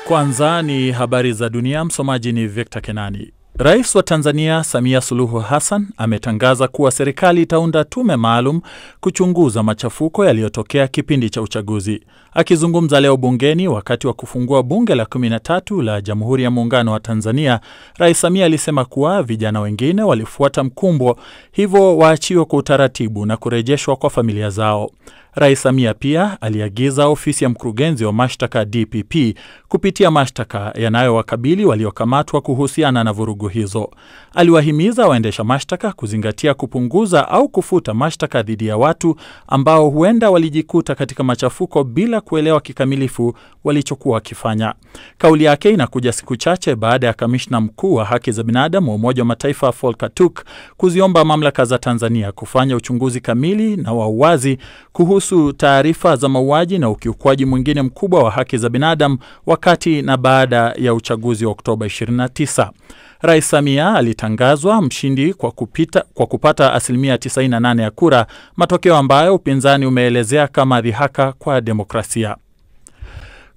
Kwanza ni habari za dunia, msomaji ni Victor Kenani. Rais wa Tanzania Samia Suluhu Hassan ametangaza kuwa serikali itaunda tume maalum kuchunguza machafuko yaliyotokea kipindi cha uchaguzi. Akizungumza leo bungeni wakati wa kufungua bunge la 13 la Jamhuri ya Muungano wa Tanzania, Rais Samia alisema kuwa vijana wengine walifuata mkumbo, hivyo waachiwe kwa utaratibu na kurejeshwa kwa familia zao. Rais Samia pia aliagiza ofisi ya mkurugenzi wa mashtaka DPP kupitia mashtaka yanayowakabili waliokamatwa kuhusiana na vurugu hizo. Aliwahimiza waendesha mashtaka kuzingatia kupunguza au kufuta mashtaka dhidi ya watu ambao huenda walijikuta katika machafuko bila kuelewa kikamilifu walichokuwa wakifanya. Kauli yake inakuja siku chache baada ya kamishna mkuu wa haki za binadamu wa Umoja wa Mataifa Volker Turk kuziomba mamlaka za Tanzania kufanya uchunguzi kamili na wa uwazi kuhusu taarifa za mauaji na ukiukwaji mwingine mkubwa wa haki za binadamu wakati na baada ya uchaguzi wa Oktoba 29. Rais Samia alitangazwa mshindi kwa kupata 98% ya kura, matokeo ambayo upinzani umeelezea kama dhihaka kwa demokrasia.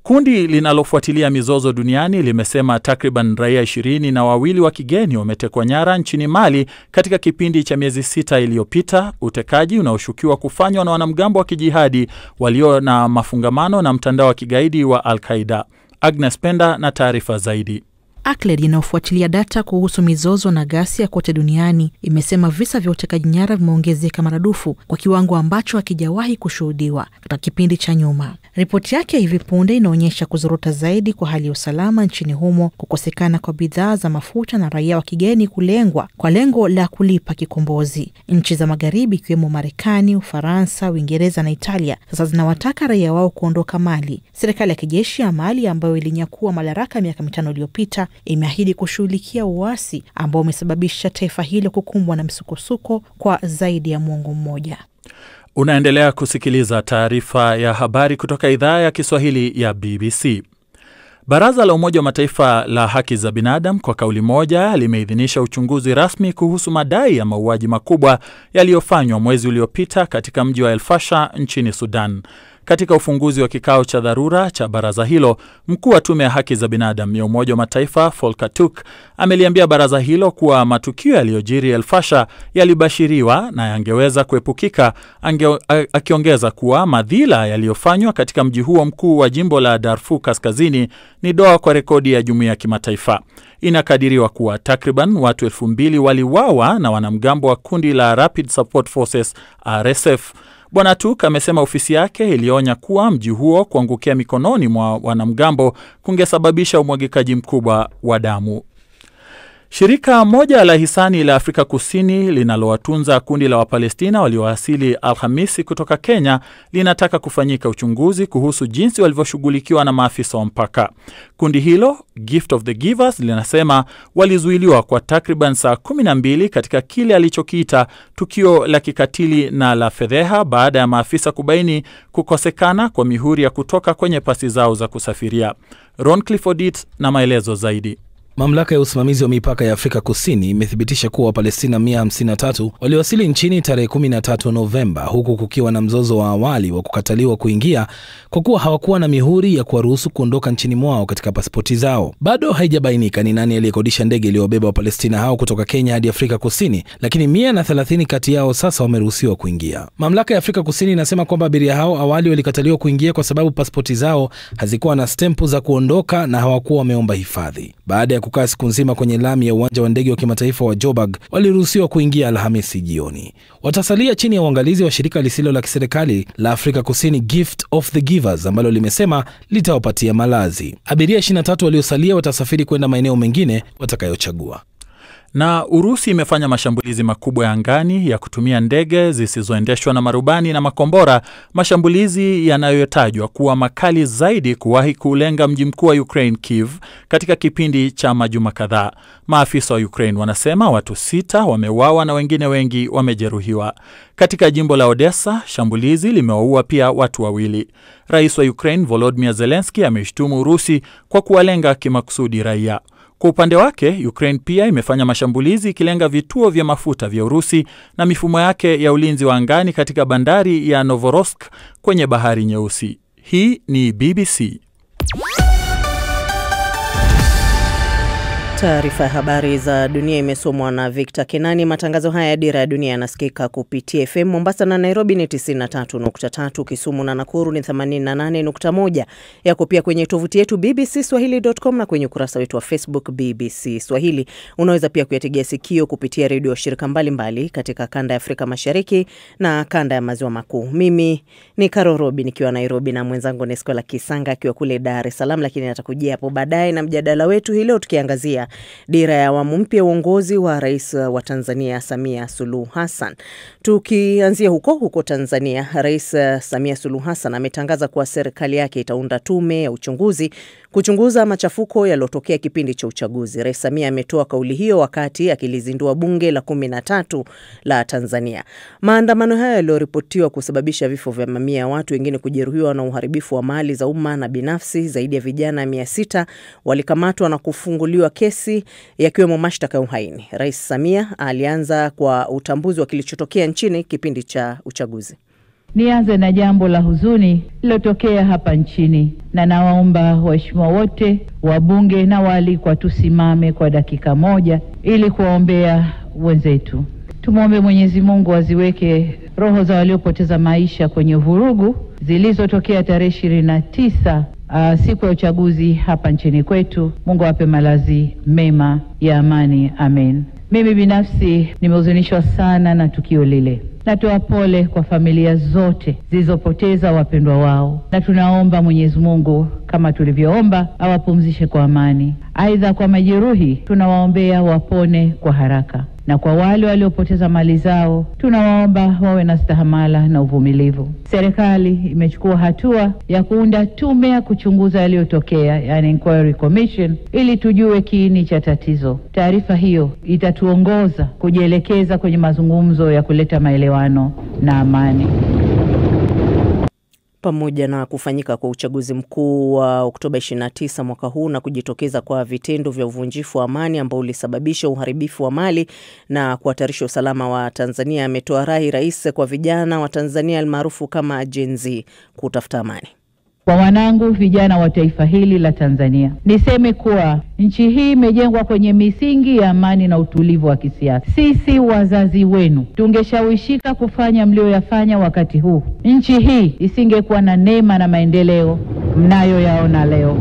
Kundi linalofuatilia mizozo duniani limesema takriban raia 22 wa kigeni wametekwa nyara nchini Mali katika kipindi cha miezi 6 iliyopita, utekaji unaoshukiwa kufanywa na wanamgambo wa kijihadi walio na mafungamano na mtandao wa kigaidi wa Al-Qaeda. Agnes Penda na taarifa zaidi. ACLED inayofuatilia data kuhusu mizozo na ghasia kote duniani imesema visa vya utekaji nyara vimeongezeka maradufu kwa kiwango ambacho hakijawahi kushuhudiwa katika kipindi cha nyuma. Ripoti yake hivi punde inaonyesha kuzorota zaidi kwa hali ya usalama nchini humo, kukosekana kwa bidhaa za mafuta na raia wa kigeni kulengwa kwa lengo la kulipa kikombozi. Nchi za magharibi ikiwemo Marekani, Ufaransa, Uingereza na Italia sasa zinawataka raia wao kuondoka Mali. Serikali ya kijeshi ya Mali ambayo ilinyakua madaraka miaka 5 iliyopita imeahidi kushughulikia uasi ambao umesababisha taifa hilo kukumbwa na msukosuko kwa zaidi ya muongo mmoja. Unaendelea kusikiliza taarifa ya habari kutoka idhaa ya Kiswahili ya BBC. Baraza la Umoja wa Mataifa la haki za binadamu kwa kauli moja limeidhinisha uchunguzi rasmi kuhusu madai ya mauaji makubwa yaliyofanywa mwezi uliopita katika mji wa El Fasher nchini Sudan. Katika ufunguzi wa kikao cha dharura cha baraza hilo, mkuu wa tume ya haki za binadamu ya Umoja wa Mataifa Volker Turk ameliambia baraza hilo kuwa matukio yaliyojiri El Fasher yalibashiriwa na yangeweza kuepukika, akiongeza kuwa madhila yaliyofanywa katika mji huo mkuu wa jimbo la Darfur Kaskazini ni doa kwa rekodi ya jumuiya ya kimataifa. Inakadiriwa kuwa takriban watu 2000 waliuawa na wanamgambo wa kundi la Rapid Support Forces RSF. Bwana Turk amesema ofisi yake ilionya kuwa mji huo kuangukia mikononi mwa wanamgambo kungesababisha umwagikaji mkubwa wa damu. Shirika moja la hisani la Afrika Kusini linalowatunza kundi la Wapalestina waliowasili Alhamisi kutoka Kenya linataka kufanyika uchunguzi kuhusu jinsi walivyoshughulikiwa na maafisa wa mpaka. Kundi hilo, Gift of the Givers, linasema walizuiliwa kwa takriban saa 12 katika kile alichokiita tukio la kikatili na la fedheha baada ya maafisa kubaini kukosekana kwa mihuri ya kutoka kwenye pasi zao za kusafiria. Ron Clifford na maelezo zaidi. Mamlaka ya usimamizi wa mipaka ya Afrika Kusini imethibitisha kuwa Wapalestina 153 waliwasili nchini tarehe 13 Novemba, huku kukiwa na mzozo wa awali wa kukataliwa kuingia kwa kuwa hawakuwa na mihuri ya kuwaruhusu kuondoka nchini mwao katika pasipoti zao. Bado haijabainika ni nani aliyekodisha ndege iliyobeba Wapalestina hao kutoka Kenya hadi Afrika Kusini, lakini 130 kati yao sasa wameruhusiwa kuingia. Mamlaka ya Afrika Kusini inasema kwamba abiria hao awali walikataliwa kuingia kwa sababu pasipoti zao hazikuwa na stempu za kuondoka na hawakuwa wameomba hifadhi. Baada ya kukaa siku nzima kwenye lami ya uwanja wa ndege wa kimataifa wa Joburg, waliruhusiwa kuingia Alhamisi jioni. Watasalia chini ya uangalizi wa shirika lisilo la kiserikali la Afrika Kusini Gift of the Givers, ambalo limesema litawapatia malazi. Abiria 23 waliosalia watasafiri kwenda maeneo mengine watakayochagua. Na Urusi imefanya mashambulizi makubwa ya angani ya kutumia ndege zisizoendeshwa na marubani na makombora, mashambulizi yanayotajwa kuwa makali zaidi kuwahi kulenga mji mkuu wa Ukraine Kiev katika kipindi cha majuma kadhaa. Maafisa wa Ukraine wanasema watu 6 wameuawa na wengine wengi wamejeruhiwa. Katika jimbo la Odessa, shambulizi limewaua pia watu 2. Rais wa Ukraine Volodymyr Zelensky ameshtumu Urusi kwa kuwalenga kimakusudi raia. Kwa upande wake, Ukraine pia imefanya mashambulizi ikilenga vituo vya mafuta vya Urusi na mifumo yake ya ulinzi wa angani katika bandari ya Novorossiysk kwenye Bahari Nyeusi. Hii ni BBC. Taarifa ya habari za dunia imesomwa na Victor Kenani. Matangazo haya ya Dira ya Dunia yanasikika kupitia FM Mombasa na Nairobi ni 93.3, Kisumu na Nakuru ni 88.1. Yako pia kwenye tovuti yetu bbcswahili.com na kwenye ukurasa wetu wa Facebook BBC Swahili. Unaweza pia kuyategea sikio kupitia redio shirika mbalimbali katika kanda ya Afrika Mashariki na kanda ya Maziwa Makuu. Mimi ni Karo Robi nikiwa Nairobi na mwenzangu Neskola Kisanga akiwa kule Dar es Salaam, lakini atakujia hapo baadaye na mjadala wetu hii leo tukiangazia dira ya awamu mpya uongozi wa Rais wa Tanzania Samia Suluhu Hassan. Tukianzia huko Tanzania, Rais Samia Suluhu Hassan ametangaza kuwa serikali yake itaunda tume ya uchunguzi kuchunguza machafuko yaliyotokea kipindi cha uchaguzi. Rais Samia ametoa kauli hiyo wakati akilizindua bunge la 13 la Tanzania. Maandamano haya yaliyoripotiwa kusababisha vifo vya mamia ya watu, wengine kujeruhiwa na uharibifu wa mali za umma na binafsi. Zaidi ya vijana 600 walikamatwa na kufunguliwa kesi yakiwemo mashtaka ya uhaini. Rais Samia alianza kwa utambuzi wa kilichotokea nchini kipindi cha uchaguzi. Nianze na jambo la huzuni lilotokea hapa nchini, na nawaomba waheshimiwa wote wabunge na waalikwa tusimame kwa dakika moja ili kuwaombea wenzetu. Tumwombe Mwenyezi Mungu aziweke roho za waliopoteza maisha kwenye vurugu zilizotokea tarehe 29 siku ya uchaguzi hapa nchini kwetu. Mungu awape malazi mema ya amani. Amen. Mimi binafsi nimehuzunishwa sana na tukio lile. Natoa pole kwa familia zote zilizopoteza wapendwa wao, na tunaomba Mwenyezi Mungu kama tulivyoomba awapumzishe kwa amani. Aidha, kwa majeruhi tunawaombea wapone kwa haraka, na kwa wale waliopoteza mali zao tunawaomba wawe na stahamala na uvumilivu. Serikali imechukua hatua ya kuunda tume ya kuchunguza yaliyotokea, yani inquiry commission, ili tujue kiini cha tatizo. Taarifa hiyo itatuongoza kujielekeza kwenye mazungumzo ya kuleta maelewano na amani. Pamoja na kufanyika kwa uchaguzi mkuu wa Oktoba 29 mwaka huu na kujitokeza kwa vitendo vya uvunjifu wa amani ambao ulisababisha uharibifu wa mali na kuhatarisha usalama wa Tanzania, ametoa rai rais kwa vijana wa Tanzania almaarufu kama Gen Z kutafuta amani. Kwa wanangu vijana wa taifa hili la Tanzania, niseme kuwa nchi hii imejengwa kwenye misingi ya amani na utulivu wa kisiasa. Sisi wazazi wenu tungeshawishika kufanya mlioyafanya wakati huu, nchi hii isingekuwa na neema na maendeleo mnayoyaona leo.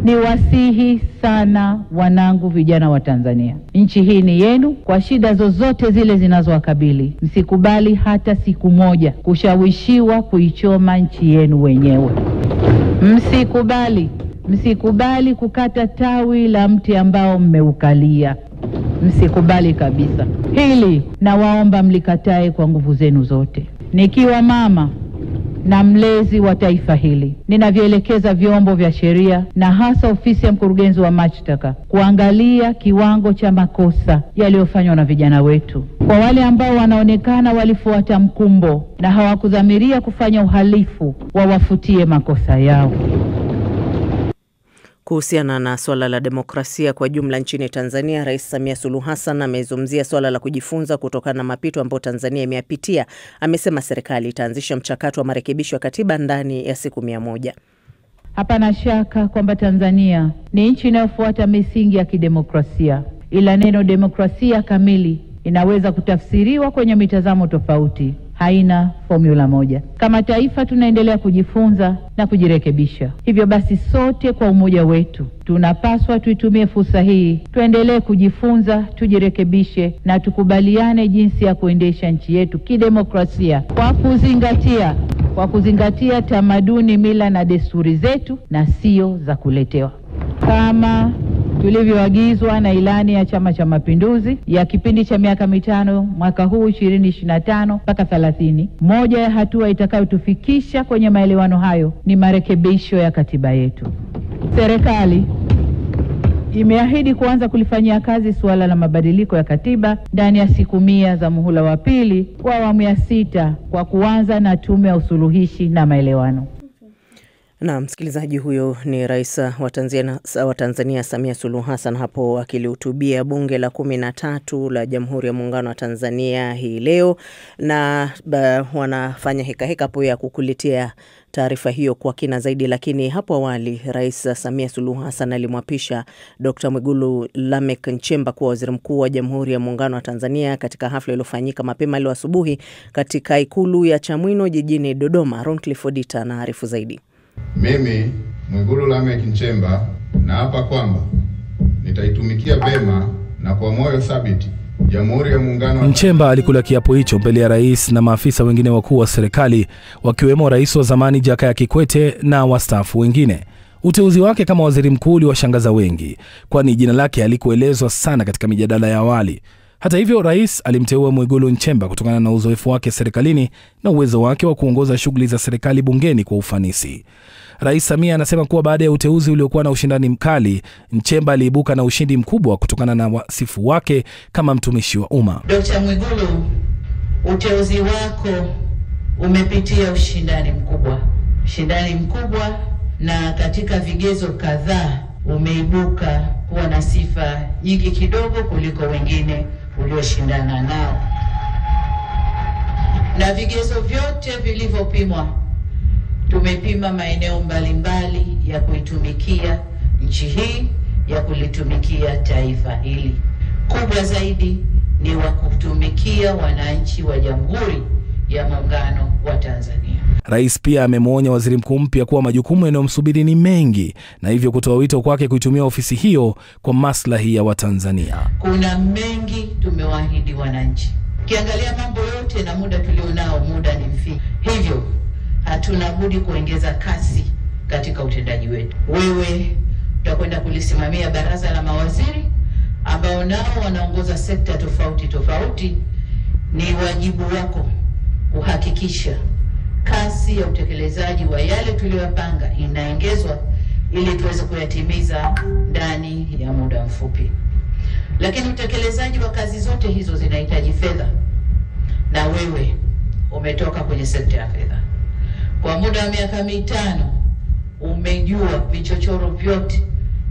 Niwasihi sana wanangu vijana wa Tanzania, nchi hii ni yenu. Kwa shida zozote zile zinazowakabili, msikubali hata siku moja kushawishiwa kuichoma nchi yenu wenyewe. Msikubali kukata tawi la mti ambao mmeukalia. Msikubali kabisa. Hili nawaomba mlikatae kwa nguvu zenu zote. Nikiwa mama na mlezi wa taifa hili, ninavyoelekeza vyombo vya sheria na hasa ofisi ya mkurugenzi wa mashtaka kuangalia kiwango cha makosa yaliyofanywa na vijana wetu. Kwa wale ambao wanaonekana walifuata mkumbo na hawakudhamiria kufanya uhalifu, wawafutie makosa yao. Kuhusiana na swala la demokrasia kwa jumla nchini Tanzania, Rais Samia Suluhu Hassan amezungumzia swala la kujifunza kutokana na mapito ambayo Tanzania imeyapitia. Amesema serikali itaanzisha mchakato wa marekebisho ya katiba ndani ya siku 100. Hapana shaka kwamba Tanzania ni nchi inayofuata misingi ya kidemokrasia, ila neno demokrasia kamili inaweza kutafsiriwa kwenye mitazamo tofauti. Haina formula moja. Kama taifa tunaendelea kujifunza na kujirekebisha. Hivyo basi sote kwa umoja wetu tunapaswa tuitumie fursa hii, tuendelee kujifunza, tujirekebishe na tukubaliane jinsi ya kuendesha nchi yetu kidemokrasia kwa kuzingatia tamaduni, mila na desturi zetu na sio za kuletewa. Kama tulivyoagizwa na ilani ya Chama cha Mapinduzi ya kipindi cha miaka 5 mwaka huu 2025 mpaka 30, moja ya hatua itakayotufikisha kwenye maelewano hayo ni marekebisho ya katiba yetu. Serikali imeahidi kuanza kulifanyia kazi suala la mabadiliko ya katiba ndani ya siku 100 za muhula wa pili wa awamu ya 6 kwa kuanza na tume ya usuluhishi na maelewano. Na msikilizaji, huyo ni Rais wa Tanzania Samia Suluhu Hassan hapo akilihutubia bunge la 13 la Jamhuri ya Muungano wa Tanzania hii leo, na wanafanya heka hapo ya kukuletea taarifa hiyo kwa kina zaidi, lakini hapo awali Rais Samia Suluhu Hassan alimwapisha Dr. Mwigulu Lameck Nchemba kuwa waziri mkuu wa Jamhuri ya Muungano wa Tanzania katika hafla iliyofanyika mapema leo asubuhi katika Ikulu ya Chamwino jijini Dodoma. Ron Clifford anaarifu zaidi. Mimi Mwigulu Lameck Nchemba naapa kwamba nitaitumikia vema na kwa moyo thabiti Jamhuri ya Muungano wa Nchemba alikula kiapo hicho mbele ya rais na maafisa wengine wakuu wa serikali, wakiwemo rais wa zamani Jakaya Kikwete na wastaafu wengine. Uteuzi wake kama waziri mkuu uliwashangaza wengi, kwani jina lake halikuelezwa sana katika mijadala ya awali. Hata hivyo, rais alimteua Mwigulu Nchemba kutokana na uzoefu wake serikalini na uwezo wake wa kuongoza shughuli za serikali bungeni kwa ufanisi. Rais Samia anasema kuwa baada ya uteuzi uliokuwa na ushindani mkali, Nchemba aliibuka na ushindi mkubwa kutokana na wasifu wake kama mtumishi wa umma. Dr. Mwigulu, uteuzi wako umepitia ushindani mkubwa na katika vigezo kadhaa umeibuka kuwa na sifa nyingi kidogo kuliko wengine ulioshindana nao. Na vigezo vyote vilivyopimwa, tumepima maeneo mbalimbali ya kuitumikia nchi hii, ya kulitumikia taifa hili. Kubwa zaidi ni wa kutumikia wananchi wa Jamhuri ya Muungano wa Tanzania. Rais pia amemwonya waziri mkuu mpya kuwa majukumu yanayomsubiri ni mengi, na hivyo kutoa wito kwake kuitumia ofisi hiyo kwa maslahi ya Watanzania. Kuna mengi tumewaahidi wananchi. Kiangalia mambo yote na muda tulionao, muda ni mfinyu. Hivyo hatuna budi kuongeza kasi katika utendaji wetu. Wewe utakwenda kulisimamia baraza la mawaziri ambao nao wanaongoza sekta tofauti. Ni wajibu wako kuhakikisha kasi ya utekelezaji wa yale tuliyopanga inaongezwa ili tuweze kuyatimiza ndani ya muda mfupi. Lakini utekelezaji wa kazi zote hizo zinahitaji fedha, na wewe umetoka kwenye sekta ya fedha. Kwa muda wa miaka 5 umejua vichochoro vyote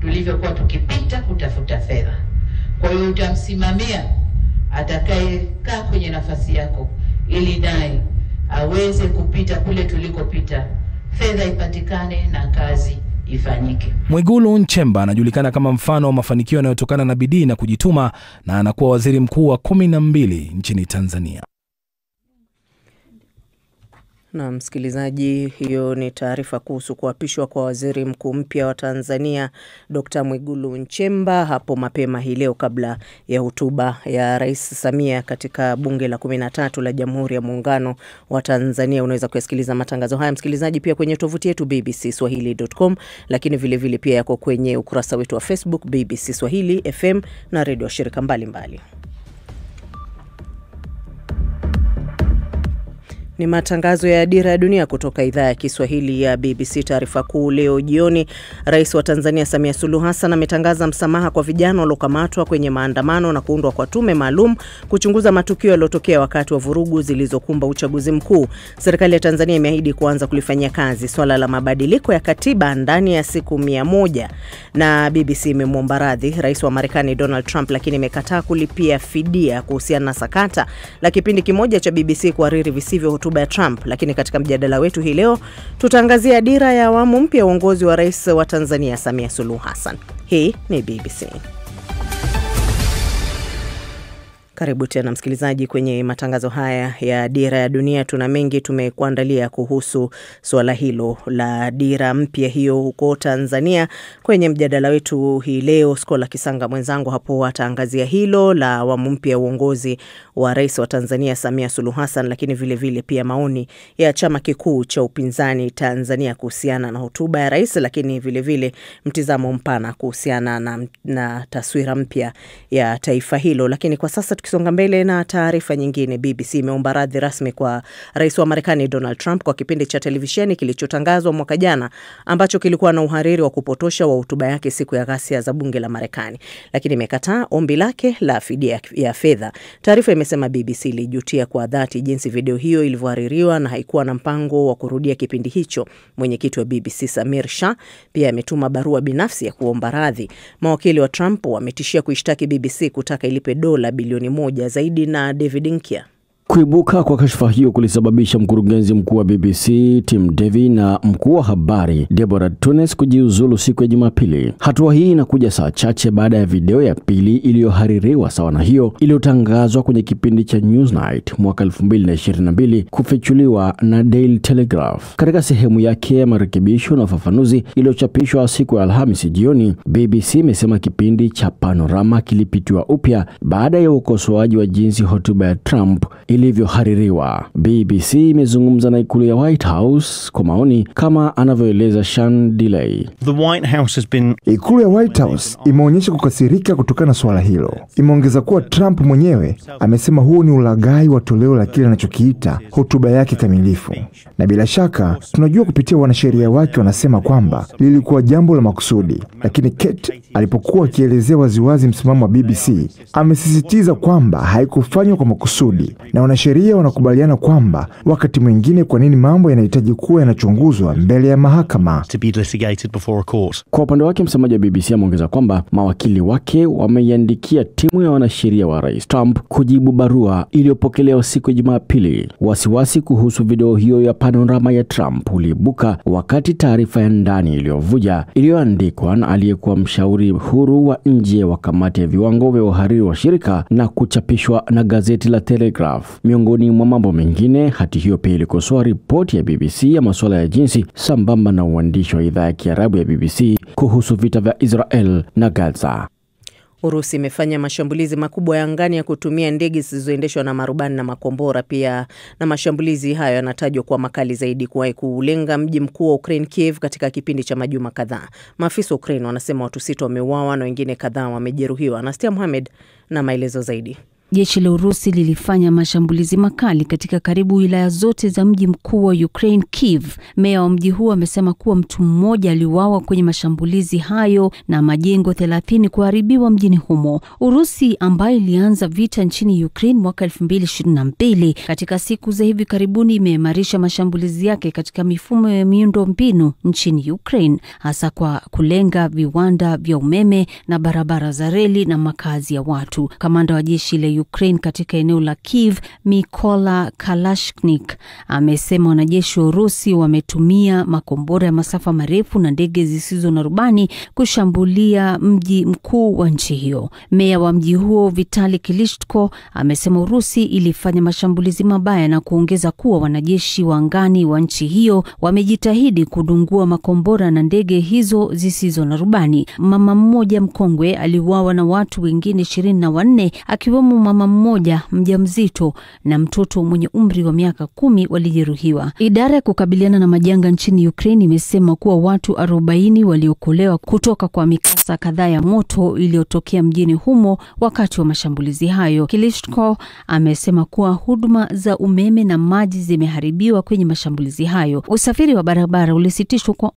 tulivyokuwa tukipita kutafuta fedha. Kwa hiyo utamsimamia atakayekaa kwenye nafasi yako ili naye aweze kupita kule tulikopita, fedha ipatikane na kazi ifanyike. Mwigulu Nchemba anajulikana kama mfano wa mafanikio yanayotokana na bidii na kujituma, na anakuwa waziri mkuu wa 12 nchini Tanzania. Na msikilizaji, hiyo ni taarifa kuhusu kuapishwa kwa waziri mkuu mpya wa Tanzania Dr. Mwigulu Nchemba hapo mapema hii leo kabla ya hotuba ya Rais Samia katika bunge la 13 la Jamhuri ya Muungano wa Tanzania. Unaweza kusikiliza matangazo haya msikilizaji pia kwenye tovuti yetu bbcswahili.com, lakini vile vile pia yako kwenye ukurasa wetu wa Facebook BBC Swahili FM na redio shirika mbalimbali. Ni matangazo ya Dira ya Dunia kutoka idhaa ya Kiswahili ya BBC. Taarifa kuu leo jioni, Rais wa Tanzania Samia Suluhu Hassan ametangaza msamaha kwa vijana waliokamatwa kwenye maandamano na kuundwa kwa tume maalum kuchunguza matukio yaliyotokea wakati wa vurugu zilizokumba uchaguzi mkuu. Serikali ya Tanzania imeahidi kuanza kulifanyia kazi swala la mabadiliko ya katiba ndani ya siku 100, na BBC imemwomba radhi Rais wa Marekani Donald Trump, lakini imekataa kulipia fidia kuhusiana na sakata la kipindi kimoja cha BBC kuhariri visivyo hotuba ya Trump. Lakini katika mjadala wetu hii leo tutaangazia dira ya awamu mpya uongozi wa Rais wa Tanzania Samia Suluhu Hassan. Hii ni BBC. Karibu tena msikilizaji kwenye matangazo haya ya Dira ya Dunia. Tuna mengi tumekuandalia kuhusu swala hilo la dira mpya hiyo huko Tanzania. Kwenye mjadala wetu hii leo, Skola Kisanga mwenzangu hapo ataangazia hilo la awamu mpya uongozi wa Rais wa Tanzania Samia Suluhu Hassan, lakini vile vile pia maoni ya chama kikuu cha upinzani Tanzania kuhusiana na hotuba ya Rais, lakini vile vile mtizamo mpana kuhusiana na taswira mpya ya taifa hilo. Lakini kwa sasa tukisonga mbele na taarifa nyingine, BBC imeomba radhi rasmi kwa Rais wa Marekani Donald Trump kwa kipindi cha televisheni kilichotangazwa mwaka jana ambacho kilikuwa na uhariri wa kupotosha wa hotuba yake siku ya ghasia za bunge la Marekani, lakini imekataa ombi lake la fidia ya fedha. Taarifa imesema BBC ilijutia kwa dhati jinsi video hiyo ilivyohaririwa na haikuwa na mpango wa kurudia kipindi hicho. Mwenyekiti wa BBC Samir Shah pia ametuma barua binafsi ya kuomba radhi. Mawakili wa Trump wametishia kuishtaki BBC kutaka ilipe dola bilioni 1 zaidi. Na David Nkia. Kuibuka kwa kashfa hiyo kulisababisha mkurugenzi mkuu wa BBC Tim Davie na mkuu wa habari Deborah Tunes kujiuzulu siku ya Jumapili. Hatua hii inakuja saa chache baada ya video ya pili iliyohaririwa sawa na hiyo iliyotangazwa kwenye kipindi cha Newsnight mwaka 2022 kufichuliwa na Daily Telegraph. Katika sehemu yake ya marekebisho na ufafanuzi iliyochapishwa siku ya Alhamisi jioni, BBC imesema kipindi cha Panorama kilipitiwa upya baada ya ukosoaji wa jinsi hotuba ya Trump ilivyohaririwa. BBC imezungumza na ikulu ya White House kwa maoni, kama anavyoeleza Sean Delay. Ikulu ya White House imeonyesha kukasirika kutokana na swala hilo. Imeongeza kuwa Trump mwenyewe amesema huu ni ulaghai wa toleo la kile anachokiita hotuba yake kamilifu. Na bila shaka tunajua kupitia wanasheria wake wanasema kwamba lilikuwa jambo la makusudi. Lakini Kate alipokuwa akielezea waziwazi msimamo wa BBC, amesisitiza kwamba haikufanywa kwa makusudi. Na wanasheria wanakubaliana kwamba wakati mwingine kwa nini mambo yanahitaji kuwa yanachunguzwa mbele ya mahakama. Kwa upande wake, msemaji wa BBC ameongeza kwamba mawakili wake wameiandikia timu ya wanasheria wa Rais Trump kujibu barua iliyopokelewa siku ya Jumapili. Wasiwasi kuhusu video hiyo ya Panorama ya Trump uliibuka wakati taarifa ya ndani iliyovuja iliyoandikwa na aliyekuwa mshauri huru wa nje wa kamati ya viwango vya uhariri wa shirika na kuchapishwa na gazeti la Telegraph. Miongoni mwa mambo mengine, hati hiyo pia ilikosoa ripoti ya BBC ya masuala ya jinsi sambamba na uandishi wa idhaa ya Kiarabu ya BBC kuhusu vita vya Israel na Gaza. Urusi imefanya mashambulizi makubwa ya angani ya kutumia ndege zisizoendeshwa na marubani na makombora pia, na mashambulizi hayo yanatajwa kuwa makali zaidi kuwahi kulenga mji mkuu wa Ukraine Kiev katika kipindi cha majuma kadhaa. Maafisa wa Ukraine wanasema watu 6 wameuawa na wengine kadhaa wamejeruhiwa. Anastia Mohamed na maelezo zaidi. Jeshi la Urusi lilifanya mashambulizi makali katika karibu wilaya zote za mji mkuu wa Ukraine Kiev. Meya wa mji huo amesema kuwa mtu mmoja aliuawa kwenye mashambulizi hayo na majengo 30 kuharibiwa mjini humo. Urusi ambayo ilianza vita nchini Ukraine mwaka 2022 katika siku za hivi karibuni imeimarisha mashambulizi yake katika mifumo ya miundombinu nchini Ukraine, hasa kwa kulenga viwanda vya umeme na barabara za reli na makazi ya watu. Kamanda wa jeshi la Ukraine katika eneo la Kiev, Mykola Kalashnikov, amesema wanajeshi wa Urusi wametumia makombora ya masafa marefu na ndege zisizo na rubani kushambulia mji mkuu wa nchi hiyo. Meya wa mji huo Vitali Klitschko amesema Urusi ilifanya mashambulizi mabaya na kuongeza kuwa wanajeshi wa angani wa nchi hiyo wamejitahidi kudungua makombora na ndege hizo zisizo na rubani. Mama mmoja mkongwe aliuawa na watu wengine 24 akiwemo mama mmoja mjamzito na mtoto mwenye umri wa miaka 10 walijeruhiwa. Idara ya kukabiliana na majanga nchini Ukraine imesema kuwa watu 40 waliokolewa kutoka kwa mikasa kadhaa ya moto iliyotokea mjini humo wakati wa mashambulizi hayo. Klitschko amesema kuwa huduma za umeme na maji zimeharibiwa kwenye mashambulizi hayo. Usafiri wa barabara ulisitishwa kwa